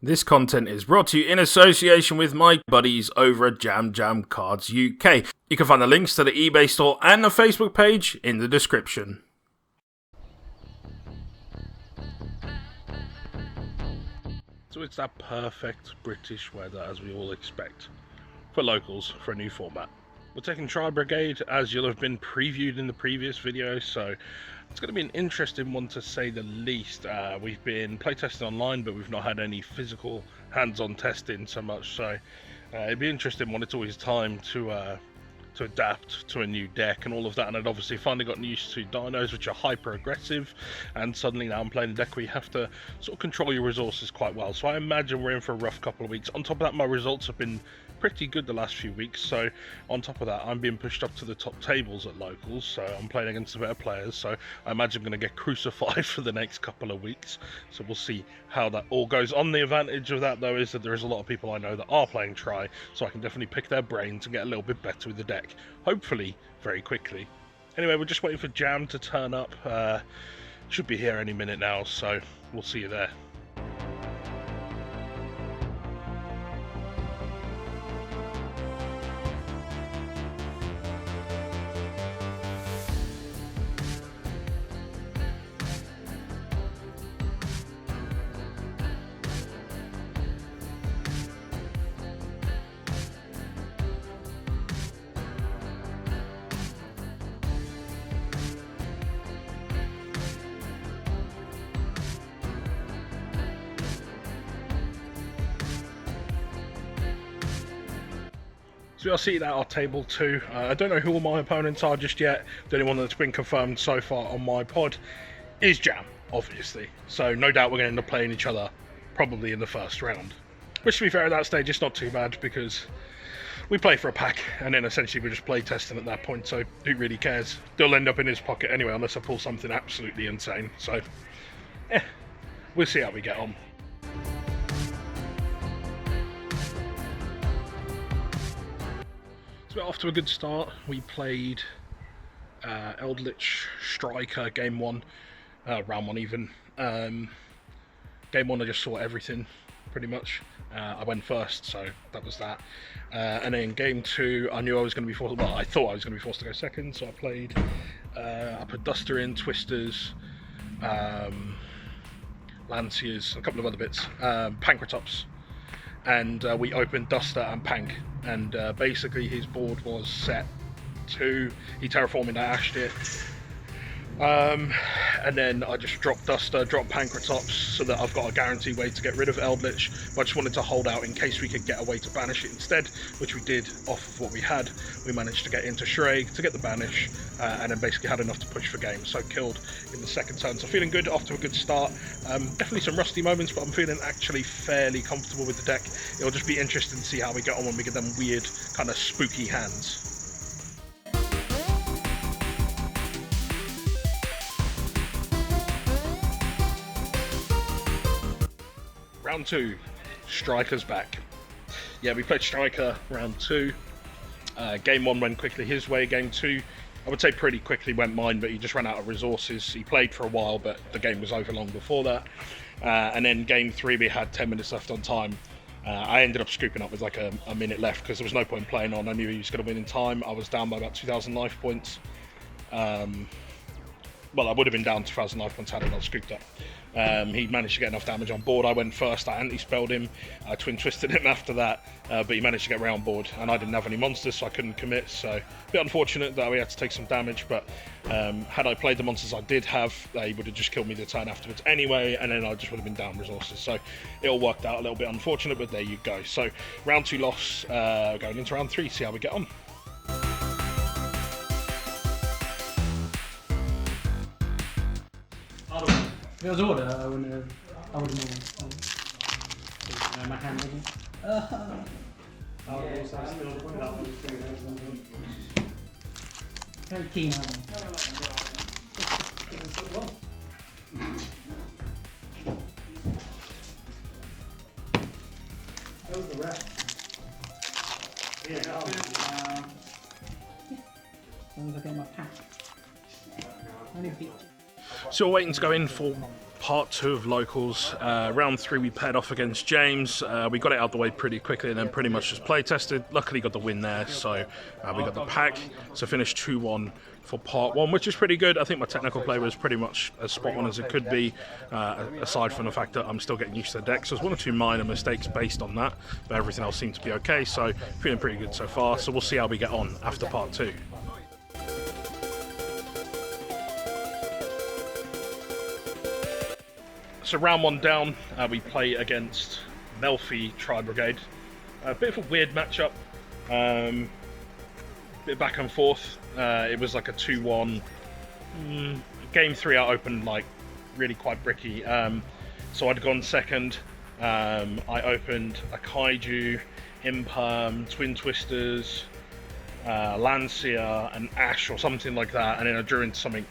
This content is brought to you in association with my buddies over at Jam Jam Cards UK. You can find the links to the eBay store and the Facebook page in the description. So it's that perfect British weather as we all expect for locals for a new format. We're taking Tri-Brigade as you'll have been previewed in the previous video, so it's going to be an interesting one to say the least. We've been playtesting online, but we've not had any physical hands-on testing so much, so it'd be interesting when it's always time to adapt to a new deck and all of that. And I'd obviously finally gotten used to dinos, which are hyper aggressive, and suddenly now I'm playing a deck where you have to sort of control your resources quite well. So I imagine we're in for a rough couple of weeks. On top of that, my results have been pretty good the last few weeks, so on top of that I'm being pushed up to the top tables at locals, so I'm playing against the better players, so I imagine I'm going to get crucified for the next couple of weeks, so we'll see how that all goes. On the advantage of that though is that there is a lot of people I know that are playing Tri, so I can definitely pick their brains and get a little bit better with the deck, hopefully very quickly. Anyway, we're just waiting for Jam to turn up. Should be here any minute now, so we'll see you there. So we are seated at our table 2. I don't know who all my opponents are just yet. The only one that's been confirmed so far on my pod is Jam, obviously. So no doubt we're going to end up playing each other probably in the first round. Which, to be fair, at that stage it's not too bad because we play for a pack and then essentially we're just play testing at that point, so who really cares? They'll end up in his pocket anyway unless I pull something absolutely insane. So, we'll see how we get on. So we're off to a good start. We played Eldritch Striker game 1, round 1 even. Game 1 I just saw everything pretty much. I went first, so that was that. And then game 2 I knew I was going to be forced, well I thought I was going to be forced to go second, so I played, I put Duster in, Twisters, Lanciers, a couple of other bits, Pankratops. And we opened Duster and Pank, and basically his board was set to, he terraforming, I ashed it, and then I just dropped Duster, dropped Pankratops, so that I've got a guaranteed way to get rid of Eldritch, but I just wanted to hold out in case we could get a way to banish it instead, which we did off of what we had. We managed to get into Shreg to get the banish, and then basically had enough to push for game, so killed in the second turn. So feeling good, off to a good start. Definitely some rusty moments, but I'm feeling actually fairly comfortable with the deck. It'll just be interesting to see how we get on when we get them weird, kind of spooky hands. Round 2, Striker's back. Yeah, we played Striker round 2. Game 1 went quickly his way. Game 2, I would say pretty quickly went mine, but he just ran out of resources. He played for a while, but the game was over long before that. And then game 3, we had 10 minutes left on time. I ended up scooping up with like a minute left because there was no point playing on. I knew he was going to win in time. I was down by about 2,000 life points. Well, I would have been down 2,000 life points had I not scooped up. He managed to get enough damage on board. I went first, I anti-spelled him, I twin twisted him after that, but he managed to get round board, and I didn't have any monsters, so I couldn't commit, so a bit unfortunate that we had to take some damage, but had I played the monsters I did have, they would have just killed me the turn afterwards anyway, and then I just would have been down resources, so it all worked out a little bit unfortunate, but there you go. So round 2 loss, going into round 3, see how we get on. If it was order, I wouldn't have known. My hand wasn't. Very keen on long as I get my pack. Only a bit. So we're waiting to go in for part 2 of Locals. Round 3 we paired off against James. We got it out of the way pretty quickly and then pretty much just play tested. Luckily got the win there, so we got the pack. So finished 2-1 for part 1, which is pretty good. I think my technical play was pretty much as spot on as it could be, aside from the fact that I'm still getting used to the deck. So there's 1 or 2 minor mistakes based on that, but everything else seemed to be okay, so feeling pretty good so far. So we'll see how we get on after part 2. So round 1 down, we play against Melfi Tri-Brigade. A bit of a weird matchup, bit back and forth. It was like a 2-1. Game 3 I opened like really quite bricky. So I'd gone second. I opened a Kaiju, Imperm, Twin Twisters, Lancia, and Ash or something like that, and then I drew into something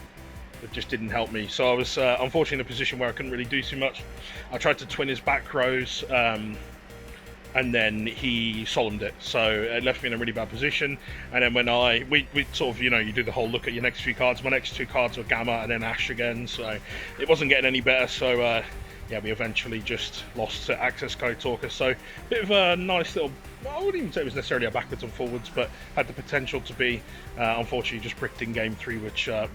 that just didn't help me. So I was unfortunately in a position where I couldn't really do too much. I tried to twin his back rows, and then he solemned it, so it left me in a really bad position. And then when we sort of, you know, you do the whole look at your next few cards. My next 2 cards were Gamma and then Ash again, so it wasn't getting any better. So yeah, we eventually just lost to Access Code Talker. So a bit of a nice little, I wouldn't even say it was necessarily a backwards and forwards, but had the potential to be. Unfortunately just bricked in game 3, which I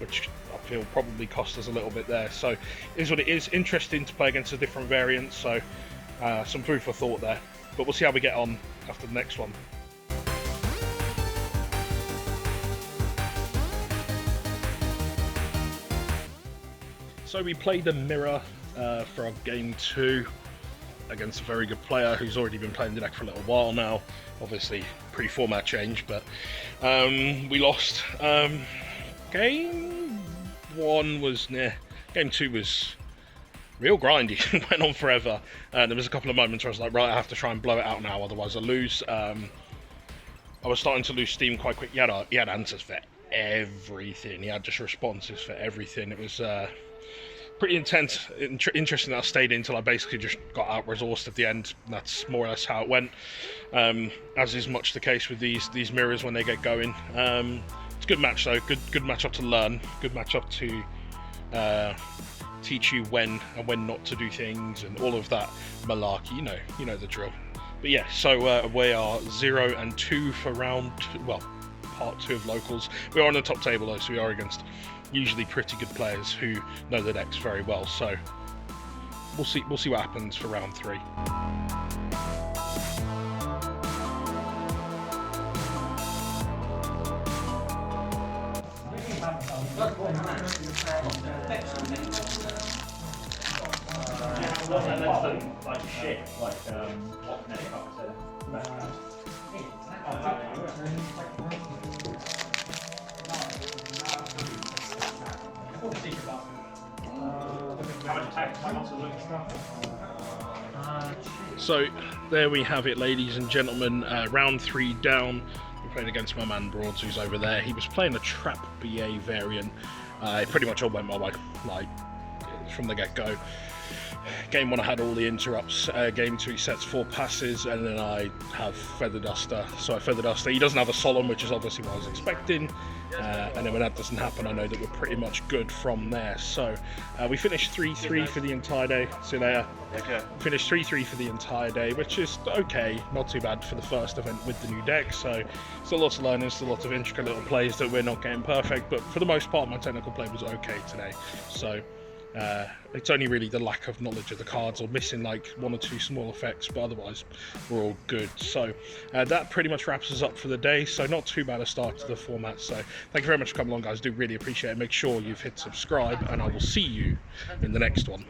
feel probably cost us a little bit there. So it is what it is. Interesting to play against a different variant, so some food for thought there. But we'll see how we get on after the next one. So we played a mirror for our game 2 against a very good player who's already been playing the deck for a little while now. Obviously pre-format change, but we lost. Game 1 was game 2 was real grindy. It went on forever. There was a couple of moments where I was like, right, I have to try and blow it out now, otherwise I lose. I was starting to lose steam quite quick. He had answers for everything. He had just responses for everything. It was pretty intense. Interesting that I stayed in until I basically just got out-resourced at the end. That's more or less how it went. As is much the case with these mirrors when they get going. It's a good match though. Good matchup to learn. Good matchup to teach you when and when not to do things and all of that malarkey. You know the drill. But yeah, so we are 0-2 for part 2 of Locals. We are on the top table though, so we are against usually pretty good players who know the decks very well. So we'll see what happens for round 3. Like shit, like So there we have it, ladies and gentlemen. Round 3 down. We're playing against my man Broads, who's over there. He was playing a Trap BA variant. It pretty much all went my way, like from the get-go. Game 1 I had all the interrupts. Game 2 he sets 4 passes, and then I have Feather Duster. So I Feather Duster. He doesn't have a Solemn, which is obviously what I was expecting. And then when that doesn't happen, I know that we're pretty much good from there. So we finished 3-3 for the entire day. See you later. okay. Finished 3-3 for the entire day, which is okay, not too bad for the first event with the new deck. So still lots of learning, still lots of intricate little plays that we're not getting perfect, but for the most part my technical play was okay today. So it's only really the lack of knowledge of the cards or missing like 1 or 2 small effects, but otherwise we're all good. So that pretty much wraps us up for the day. So not too bad a start to the format. So thank you very much for coming along, guys. Do really appreciate it. Make sure you've hit subscribe, and I will see you in the next one.